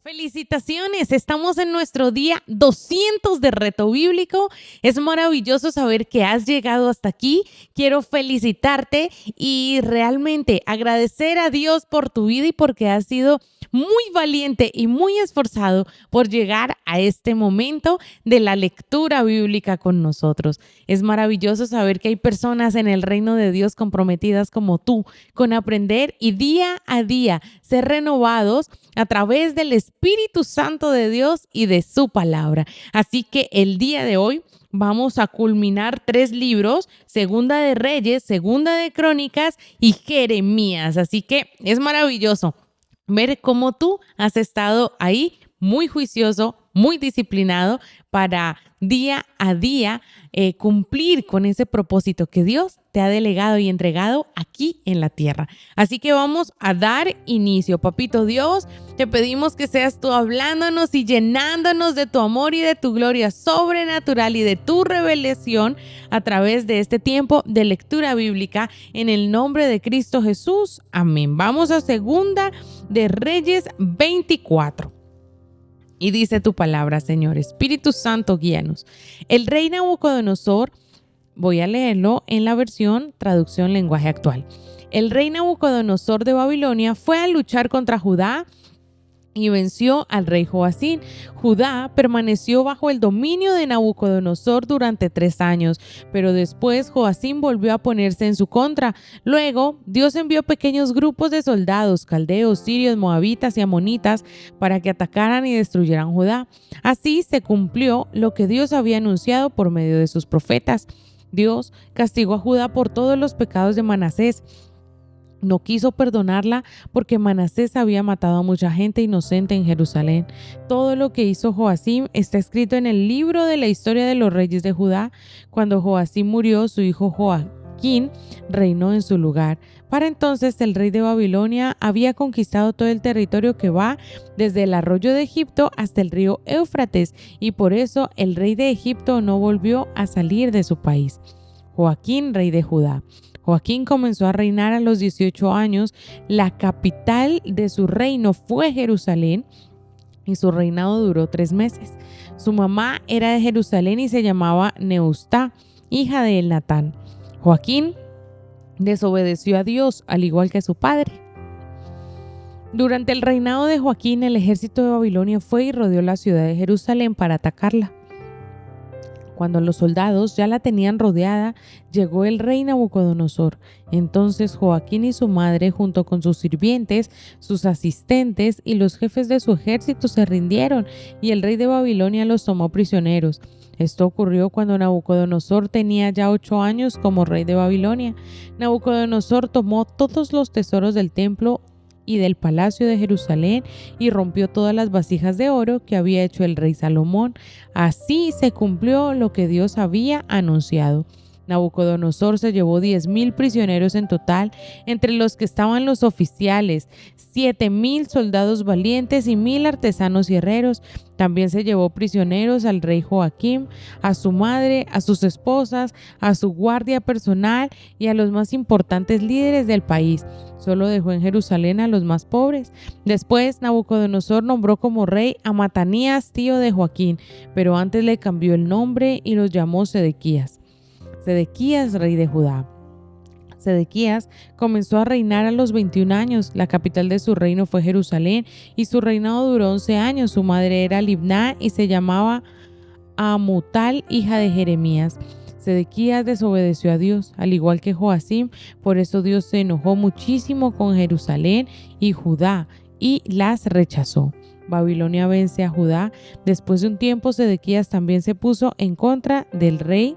Felicitaciones, estamos en nuestro día 200 de Reto Bíblico. Es maravilloso saber que has llegado hasta aquí. Quiero felicitarte y realmente agradecer a Dios por tu vida y porque has sido muy valiente y muy esforzado por llegar a este momento de la lectura bíblica con nosotros. Es maravilloso saber que hay personas en el reino de Dios comprometidas como tú, con aprender y día a día ser renovados a través del Espíritu Santo de Dios y de su palabra. Así que el día de hoy vamos a culminar 3 libros: Segunda de Reyes, Segunda de Crónicas y Jeremías. Así que es maravilloso ver cómo tú has estado ahí muy juicioso, muy disciplinado para día a día cumplir con ese propósito que Dios te ha delegado y entregado aquí en la tierra. Así que vamos a dar inicio. Papito Dios, te pedimos que seas tú hablándonos y llenándonos de tu amor y de tu gloria sobrenatural y de tu revelación a través de este tiempo de lectura bíblica en el nombre de Cristo Jesús. Amén. Vamos a Segunda de Reyes 24. Y dice tu palabra, Señor, Espíritu Santo, guíanos. El rey Nabucodonosor, voy a leerlo en la versión traducción lenguaje actual. El rey Nabucodonosor de Babilonia fue a luchar contra Judá y venció al rey Joacín. Judá permaneció bajo el dominio de Nabucodonosor durante 3 años, pero después Joacín volvió a ponerse en su contra. Luego, Dios envió pequeños grupos de soldados, caldeos, sirios, moabitas y amonitas para que atacaran y destruyeran Judá. Así se cumplió lo que Dios había anunciado por medio de sus profetas. Dios castigó a Judá por todos los pecados de Manasés. No quiso perdonarla porque Manasés había matado a mucha gente inocente en Jerusalén. Todo lo que hizo Joacim está escrito en el libro de la historia de los reyes de Judá. Cuando Joacim murió, su hijo Joaquín reinó en su lugar. Para entonces el rey de Babilonia había conquistado todo el territorio que va desde el arroyo de Egipto hasta el río Éufrates, y por eso el rey de Egipto no volvió a salir de su país. Joaquín, rey de Judá. Joaquín comenzó a reinar a los 18 años. La capital de su reino fue Jerusalén y su reinado duró 3 meses. Su mamá era de Jerusalén y se llamaba Neustá, hija de Elnatán. Joaquín desobedeció a Dios, al igual que su padre. Durante el reinado de Joaquín, el ejército de Babilonia fue y rodeó la ciudad de Jerusalén para atacarla. Cuando los soldados ya la tenían rodeada, llegó el rey Nabucodonosor. Entonces Joaquín y su madre, junto con sus sirvientes, sus asistentes y los jefes de su ejército, se rindieron, y el rey de Babilonia los tomó prisioneros. Esto ocurrió cuando Nabucodonosor tenía ya 8 años como rey de Babilonia. Nabucodonosor tomó todos los tesoros del templo y del palacio de Jerusalén y rompió todas las vasijas de oro que había hecho el rey Salomón. Así se cumplió lo que Dios había anunciado. Nabucodonosor se llevó 10,000 prisioneros en total, entre los que estaban los oficiales, 7,000 soldados valientes y 1,000 artesanos y herreros. También se llevó prisioneros al rey Joaquín, a su madre, a sus esposas, a su guardia personal y a los más importantes líderes del país. Solo dejó en Jerusalén a los más pobres. Después, Nabucodonosor nombró como rey a Matanías, tío de Joaquín, pero antes le cambió el nombre y lo llamó Sedequías. Sedequías, rey de Judá. Sedequías comenzó a reinar a los 21 años. La capital de su reino fue Jerusalén y su reinado duró 11 años. Su madre era Libná y se llamaba Amutal, hija de Jeremías. Sedequías desobedeció a Dios, al igual que Joacim. Por eso Dios se enojó muchísimo con Jerusalén y Judá y las rechazó. Babilonia vence a Judá. Después de un tiempo, Sedequías también se puso en contra del rey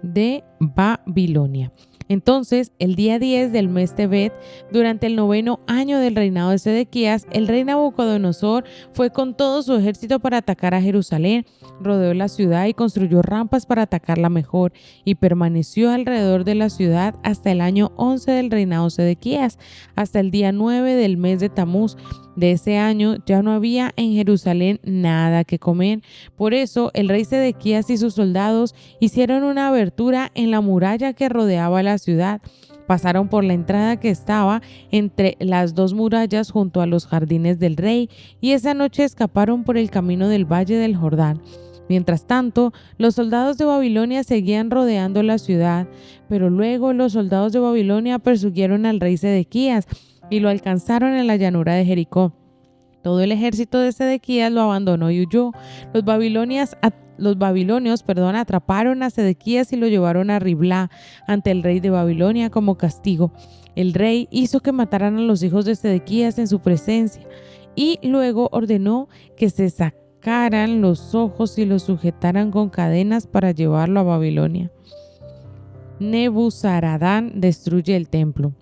de Babilonia. Entonces, el día 10 del mes Tebet, durante el 9º año del reinado de Sedequías, el rey Nabucodonosor fue con todo su ejército para atacar a Jerusalén, rodeó la ciudad y construyó rampas para atacarla mejor, y permaneció alrededor de la ciudad hasta el año 11 del reinado de Sedequías, hasta el día 9 del mes de Tamuz. De ese año ya no había en Jerusalén nada que comer. Por eso el rey Sedequías y sus soldados hicieron una abertura en la muralla que rodeaba la ciudad Pasaron por la entrada que estaba entre las dos murallas junto a los jardines del rey y esa noche escaparon por el camino del valle del Jordán. Mientras tanto, los soldados de Babilonia seguían rodeando la ciudad, pero luego los soldados de Babilonia persiguieron al rey Sedequías y lo alcanzaron en la llanura de Jericó. Todo el ejército de Sedequías lo abandonó y huyó. Los babilonios, atraparon a Sedequías y lo llevaron a Riblá ante el rey de Babilonia como castigo. El rey hizo que mataran a los hijos de Sedequías en su presencia y luego ordenó que se sacaran los ojos y los sujetaran con cadenas para llevarlo a Babilonia. Nebuzaradán destruye el templo.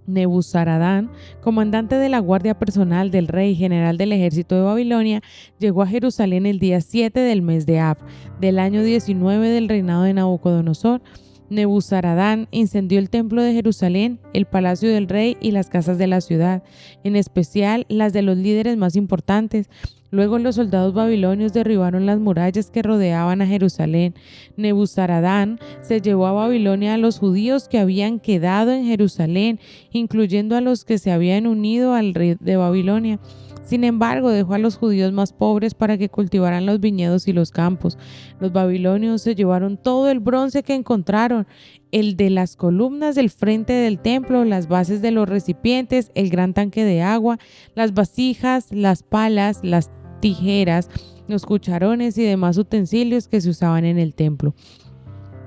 Nebuzaradán, comandante de la guardia personal del rey general del ejército de Babilonia, llegó a Jerusalén el día 7 del mes de Ab, del año 19 del reinado de Nabucodonosor. Nebuzaradán incendió el templo de Jerusalén, el palacio del rey y las casas de la ciudad, en especial las de los líderes más importantes. Luego los soldados babilonios derribaron las murallas que rodeaban a Jerusalén. Nebuzaradán se llevó a Babilonia a los judíos que habían quedado en Jerusalén, incluyendo a los que se habían unido al rey de Babilonia. Sin embargo, dejó a los judíos más pobres para que cultivaran los viñedos y los campos. Los babilonios se llevaron todo el bronce que encontraron, el de las columnas del frente del templo, las bases de los recipientes, el gran tanque de agua, las vasijas, las palas, las tijeras, los cucharones y demás utensilios que se usaban en el templo.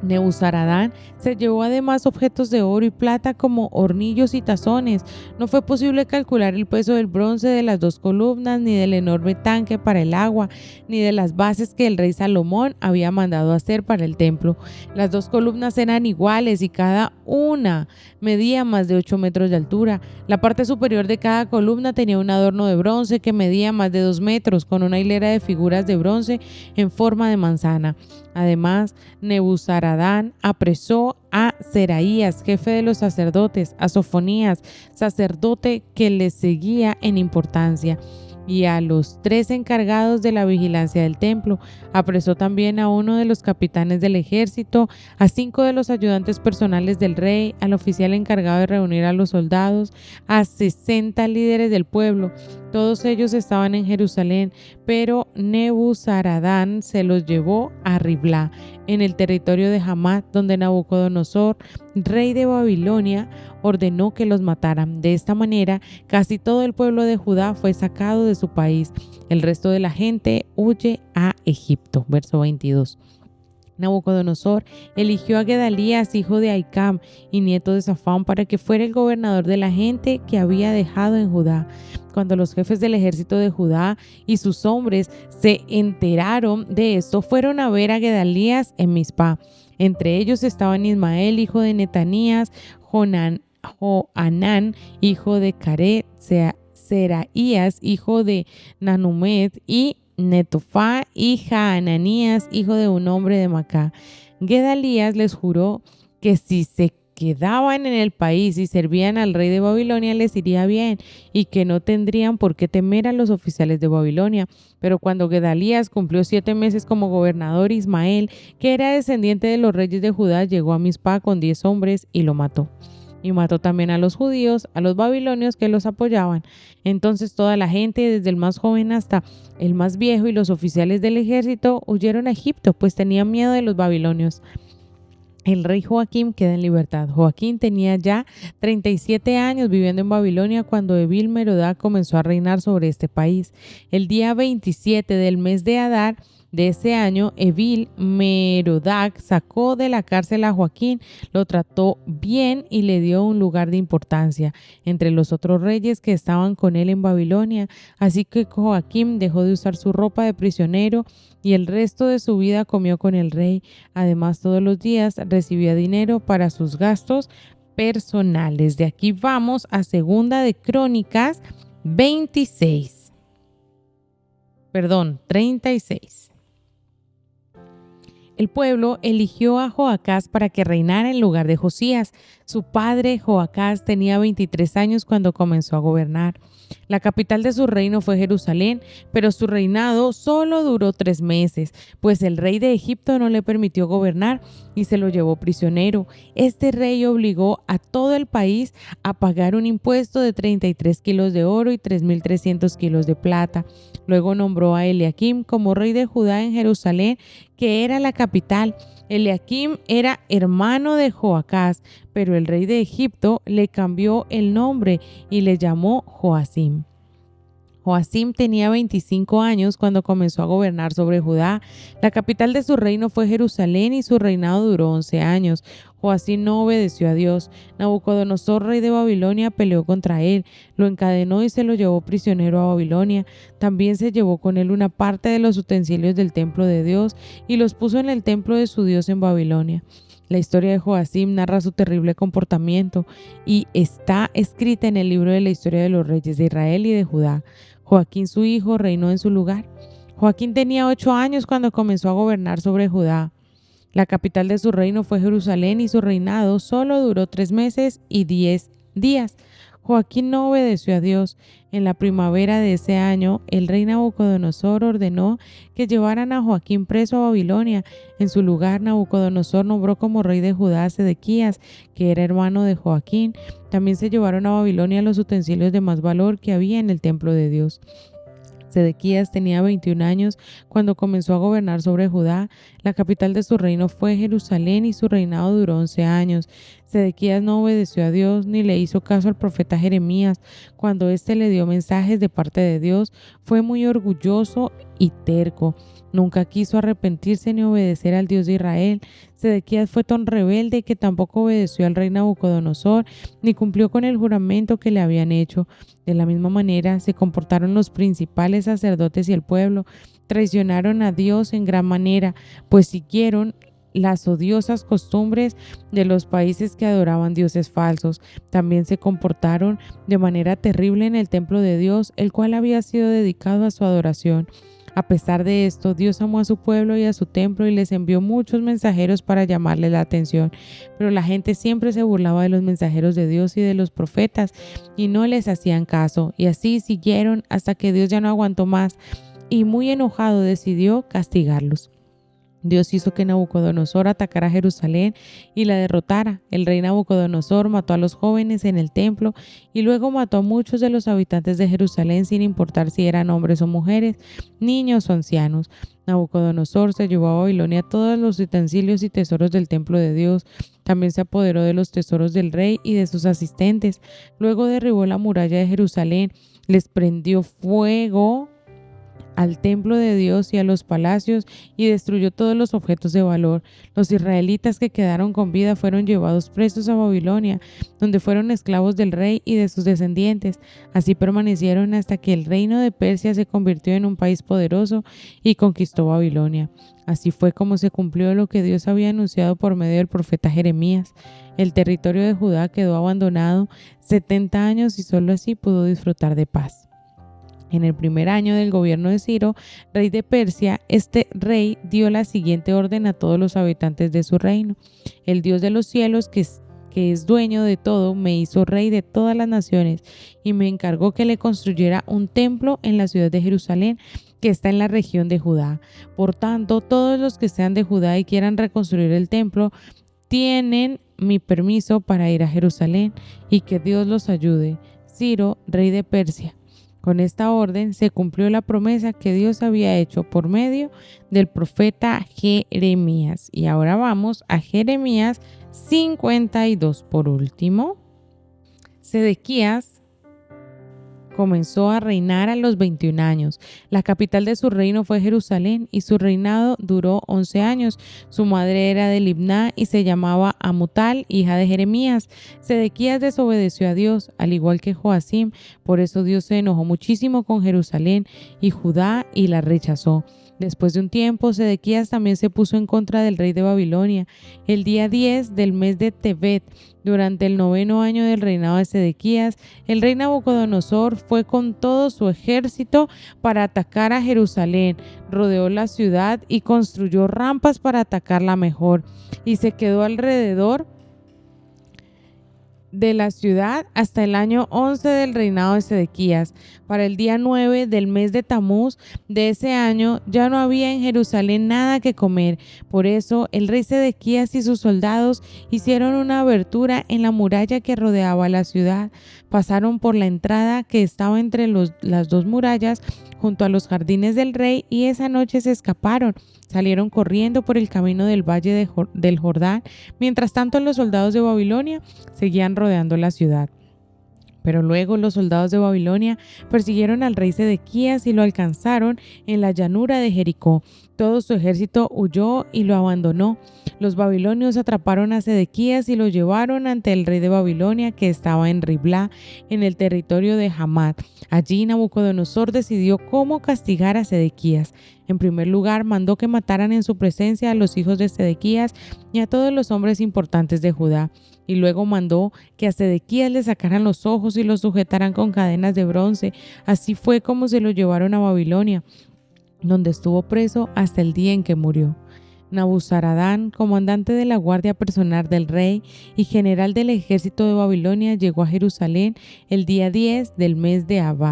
Nebuzaradán se llevó además objetos de oro y plata como hornillos y tazones. No fue posible calcular el peso del bronce de las dos columnas, ni del enorme tanque para el agua, ni de las bases que el rey Salomón había mandado hacer para el templo. Las dos columnas eran iguales y cada una medía más de 8 metros de altura. La parte superior de cada columna tenía un adorno de bronce que medía más de 2 metros, con una hilera de figuras de bronce en forma de manzana. Además, Nebuzaradán apresó a Seraías, jefe de los sacerdotes, a Sofonías, sacerdote que le seguía en importancia, y a los 3 encargados de la vigilancia del templo. Apresó también a uno de los capitanes del ejército, a 5 de los ayudantes personales del rey, al oficial encargado de reunir a los soldados, a 60 líderes del pueblo. Todos ellos estaban en Jerusalén, pero Nebuzaradán se los llevó a Riblá, en el territorio de Hamat, donde Nabucodonosor, rey de Babilonia, ordenó que los mataran. De esta manera, casi todo el pueblo de Judá fue sacado de su país. El resto de la gente huye a Egipto. Verso 22. Nabucodonosor eligió a Gedalías, hijo de Ahicam y nieto de Safán, para que fuera el gobernador de la gente que había dejado en Judá. Cuando los jefes del ejército de Judá y sus hombres se enteraron de esto, fueron a ver a Gedalías en Mizpá. Entre ellos estaban Ismael, hijo de Netanías, Joanán, hijo de Caret, Seraías, hijo de Nanumet, y Netofá, hija Ananías, hijo de un hombre de Macá. Gedalías les juró que si se quedaban en el país y servían al rey de Babilonia les iría bien y que no tendrían por qué temer a los oficiales de Babilonia. Pero cuando Gedalías cumplió 7 meses como gobernador, Ismael, que era descendiente de los reyes de Judá, llegó a Mizpá con 10 hombres y lo mató. Y mató también a los judíos, a los babilonios que los apoyaban. Entonces toda la gente, desde el más joven hasta el más viejo, y los oficiales del ejército huyeron a Egipto, pues tenían miedo de los babilonios. El rey Joaquín queda en libertad. Joaquín tenía ya 37 años viviendo en Babilonia cuando Evil-Merodach comenzó a reinar sobre este país. El día 27 del mes de Adar de ese año, Evil-Merodach sacó de la cárcel a Joaquín, lo trató bien y le dio un lugar de importancia entre los otros reyes que estaban con él en Babilonia. Así que Joaquín dejó de usar su ropa de prisionero y el resto de su vida comió con el rey. Además, todos los días recibía dinero para sus gastos personales. De aquí vamos a Segunda de Crónicas 36. El pueblo eligió a Joacás para que reinara en lugar de Josías. Su padre, Joacás, tenía 23 años cuando comenzó a gobernar. La capital de su reino fue Jerusalén, pero su reinado solo duró 3 meses, pues el rey de Egipto no le permitió gobernar y se lo llevó prisionero. Este rey obligó a todo el país a pagar un impuesto de 33 kilos de oro y 3.300 kilos de plata. Luego nombró a Eliakim como rey de Judá en Jerusalén, que era la capital. Eliakim era hermano de Joacás, pero el rey de Egipto le cambió el nombre y le llamó Joacim. Joacim tenía 25 años cuando comenzó a gobernar sobre Judá. La capital de su reino fue Jerusalén y su reinado duró 11 años. Joacim no obedeció a Dios. Nabucodonosor, rey de Babilonia, peleó contra él, lo encadenó y se lo llevó prisionero a Babilonia. También se llevó con él una parte de los utensilios del templo de Dios y los puso en el templo de su Dios en Babilonia. La historia de Joacim narra su terrible comportamiento y está escrita en el libro de la historia de los reyes de Israel y de Judá. Joaquín, su hijo, reinó en su lugar. Joaquín tenía 8 años cuando comenzó a gobernar sobre Judá. La capital de su reino fue Jerusalén y su reinado solo duró 3 meses y 10 días. Joaquín no obedeció a Dios. En la primavera de ese año, el rey Nabucodonosor ordenó que llevaran a Joaquín preso a Babilonia. En su lugar, Nabucodonosor nombró como rey de Judá a Sedequías, que era hermano de Joaquín. También se llevaron a Babilonia los utensilios de más valor que había en el templo de Dios. Sedequías tenía 21 años cuando comenzó a gobernar sobre Judá. La capital de su reino fue Jerusalén y su reinado duró 11 años. Sedequías no obedeció a Dios ni le hizo caso al profeta Jeremías. Cuando éste le dio mensajes de parte de Dios, fue muy orgulloso y terco. Nunca quiso arrepentirse ni obedecer al Dios de Israel. Sedequías fue tan rebelde que tampoco obedeció al rey Nabucodonosor ni cumplió con el juramento que le habían hecho. De la misma manera se comportaron los principales sacerdotes y el pueblo. Traicionaron a Dios en gran manera, pues siguieron las odiosas costumbres de los países que adoraban dioses falsos. También se comportaron de manera terrible en el templo de Dios, el cual había sido dedicado a su adoración. A pesar de esto, Dios amó a su pueblo y a su templo y les envió muchos mensajeros para llamarles la atención. Pero la gente siempre se burlaba de los mensajeros de Dios y de los profetas y no les hacían caso. Y así siguieron hasta que Dios ya no aguantó más y muy enojado decidió castigarlos. Dios hizo que Nabucodonosor atacara Jerusalén y la derrotara. El rey Nabucodonosor mató a los jóvenes en el templo y luego mató a muchos de los habitantes de Jerusalén sin importar si eran hombres o mujeres, niños o ancianos. Nabucodonosor se llevó a Babilonia todos los utensilios y tesoros del templo de Dios. También se apoderó de los tesoros del rey y de sus asistentes. Luego derribó la muralla de Jerusalén, les prendió fuego al templo de Dios y a los palacios y destruyó todos los objetos de valor. Los israelitas que quedaron con vida fueron llevados presos a Babilonia, donde fueron esclavos del rey y de sus descendientes. Así permanecieron hasta que el reino de Persia se convirtió en un país poderoso y conquistó Babilonia. Así fue como se cumplió lo que Dios había anunciado por medio del profeta Jeremías. El territorio de Judá quedó abandonado 70 años y solo así pudo disfrutar de paz. En el primer año del gobierno de Ciro, rey de Persia, este rey dio la siguiente orden a todos los habitantes de su reino: el Dios de los cielos, que es dueño de todo, me hizo rey de todas las naciones y me encargó que le construyera un templo en la ciudad de Jerusalén, que está en la región de Judá. Por tanto, todos los que sean de Judá y quieran reconstruir el templo tienen mi permiso para ir a Jerusalén, y que Dios los ayude. Ciro, rey de Persia. Con esta orden se cumplió la promesa que Dios había hecho por medio del profeta Jeremías. Y ahora vamos a Jeremías 52. Por último, Sedequías comenzó a reinar a los 21 años. La capital de su reino fue Jerusalén y su reinado duró 11 años. Su madre era de Libná y se llamaba Amutal, hija de Jeremías. Sedequías desobedeció a Dios, al igual que Joacim. Por eso Dios se enojó muchísimo con Jerusalén y Judá y la rechazó. Después de un tiempo, Sedequías también se puso en contra del rey de Babilonia. El día 10 del mes de Tebet, durante el 9º año del reinado de Sedequías, el rey Nabucodonosor fue con todo su ejército para atacar a Jerusalén, rodeó la ciudad y construyó rampas para atacarla mejor, y se quedó alrededor de la ciudad hasta el año 11 del reinado de Sedequías. Para el día 9 del mes de Tamuz de ese año ya no había en Jerusalén nada que comer. Por eso el rey Sedequías y sus soldados hicieron una abertura en la muralla que rodeaba la ciudad. Pasaron por la entrada que estaba entre las dos murallas junto a los jardines del rey, y esa noche se escaparon. Salieron corriendo por el camino del valle del Jordán. Mientras tanto, los soldados de Babilonia seguían rodeando la ciudad. Pero luego los soldados de Babilonia persiguieron al rey Sedequías y lo alcanzaron en la llanura de Jericó. Todo su ejército huyó y lo abandonó. Los babilonios atraparon a Sedequías y lo llevaron ante el rey de Babilonia, que estaba en Riblá, en el territorio de Hamat. Allí Nabucodonosor decidió cómo castigar a Sedequías. En primer lugar, mandó que mataran en su presencia a los hijos de Sedequías y a todos los hombres importantes de Judá. Y luego mandó que a Sedequías le sacaran los ojos y los sujetaran con cadenas de bronce. Así fue como se lo llevaron a Babilonia, donde estuvo preso hasta el día en que murió. Nabuzaradán, comandante de la guardia personal del rey y general del ejército de Babilonia, llegó a Jerusalén el día 10 del mes de Ab,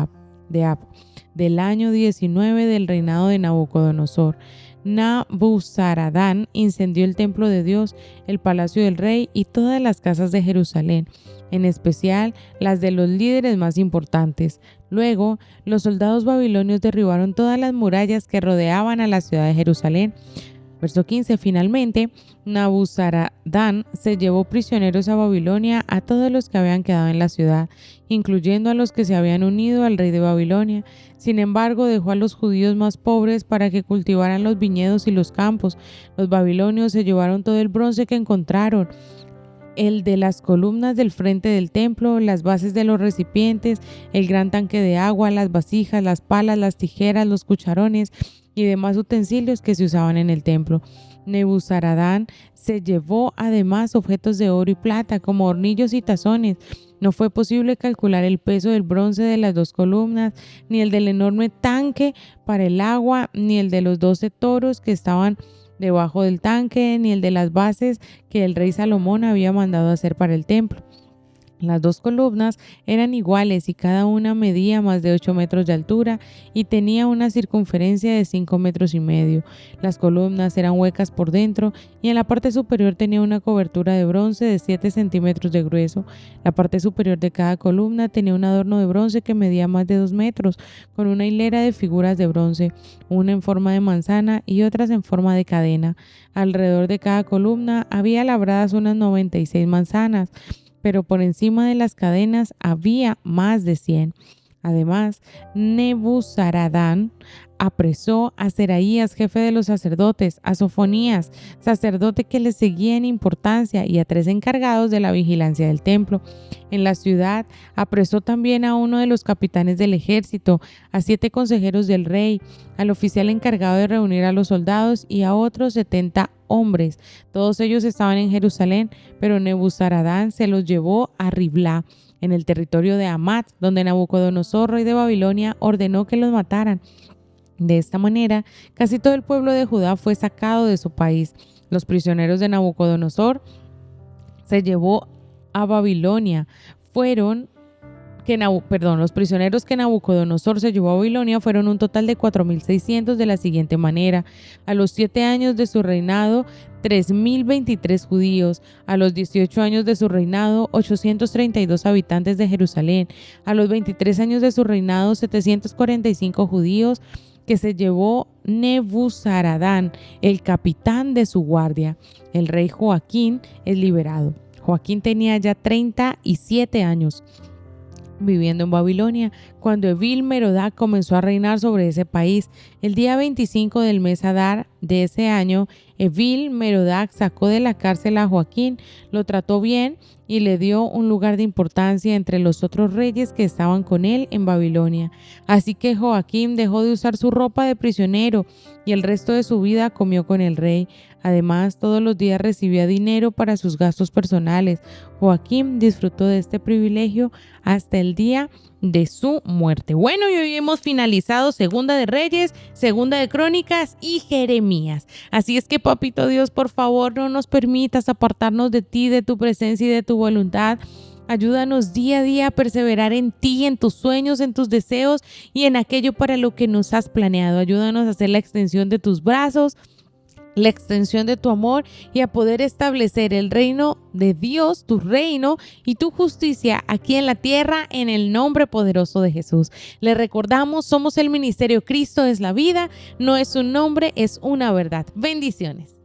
del año 19 del reinado de Nabucodonosor. Nabuzaradán incendió el templo de Dios, el palacio del rey y todas las casas de Jerusalén, en especial las de los líderes más importantes. Luego, los soldados babilonios derribaron todas las murallas que rodeaban a la ciudad de Jerusalén. Verso 15. Finalmente, Nabuzaradán se llevó prisioneros a Babilonia a todos los que habían quedado en la ciudad, incluyendo a los que se habían unido al rey de Babilonia. Sin embargo, dejó a los judíos más pobres para que cultivaran los viñedos y los campos. Los babilonios se llevaron todo el bronce que encontraron, el de las columnas del frente del templo, las bases de los recipientes, el gran tanque de agua, las vasijas, las palas, las tijeras, los cucharones y demás utensilios que se usaban en el templo. Nebuzaradán se llevó además objetos de oro y plata, como hornillos y tazones. No fue posible calcular el peso del bronce de las dos columnas, ni el del enorme tanque para el agua, ni el de los 12 toros que estaban debajo del tanque, ni el de las bases que el rey Salomón había mandado hacer para el templo. Las dos columnas eran iguales y cada una medía más de 8 metros de altura y tenía una circunferencia de 5 metros y medio. Las columnas eran huecas por dentro y en la parte superior tenía una cobertura de bronce de 7 centímetros de grueso. La parte superior de cada columna tenía un adorno de bronce que medía más de 2 metros, con una hilera de figuras de bronce, una en forma de manzana y otras en forma de cadena. Alrededor de cada columna había labradas unas 96 manzanas, pero por encima de las cadenas había más de 100. Además, Nebuzaradán apresó a Seraías, jefe de los sacerdotes, a Sofonías, sacerdote que le seguía en importancia, y a 3 encargados de la vigilancia del templo. En la ciudad apresó también a uno de los capitanes del ejército, a 7 consejeros del rey, al oficial encargado de reunir a los soldados y a otros 70 hombres. Todos ellos estaban en Jerusalén, pero Nebuzaradán se los llevó a Riblá, en el territorio de Hamat, donde Nabucodonosor, rey de Babilonia, ordenó que los mataran. De esta manera, casi todo el pueblo de Judá fue sacado de su país. Los prisioneros de Nabucodonosor se llevó a Babilonia los prisioneros que Nabucodonosor se llevó a Babilonia fueron un total de 4.600 de la siguiente manera: a los 7 años de su reinado, 3.023 judíos; a los 18 años de su reinado, 832 habitantes de Jerusalén; a los 23 años de su reinado, 745 judíos que se llevó Nebuzaradán, el capitán de su guardia. El rey Joaquín es liberado. Joaquín tenía ya 37 años viviendo en Babilonia cuando Evil-Merodach comenzó a reinar sobre ese país. El día 25 del mes Adar de ese año, Evil Merodach sacó de la cárcel a Joaquín, lo trató bien y le dio un lugar de importancia entre los otros reyes que estaban con él en Babilonia. Así que Joaquín dejó de usar su ropa de prisionero y el resto de su vida comió con el rey. Además, todos los días recibía dinero para sus gastos personales. Joaquín disfrutó de este privilegio hasta el día de su muerte. Bueno, y hoy hemos finalizado Segunda de Reyes, Segunda de Crónicas y Jeremías. Así es que, papito Dios, por favor, no nos permitas apartarnos de ti, de tu presencia y de tu voluntad. Ayúdanos día a día a perseverar en ti, en tus sueños, en tus deseos y en aquello para lo que nos has planeado. Ayúdanos a hacer la extensión de tus brazos, la extensión de tu amor y a poder establecer el reino de Dios, tu reino y tu justicia aquí en la tierra en el nombre poderoso de Jesús. Le recordamos, somos el ministerio Cristo es la vida, no es un nombre, es una verdad. Bendiciones.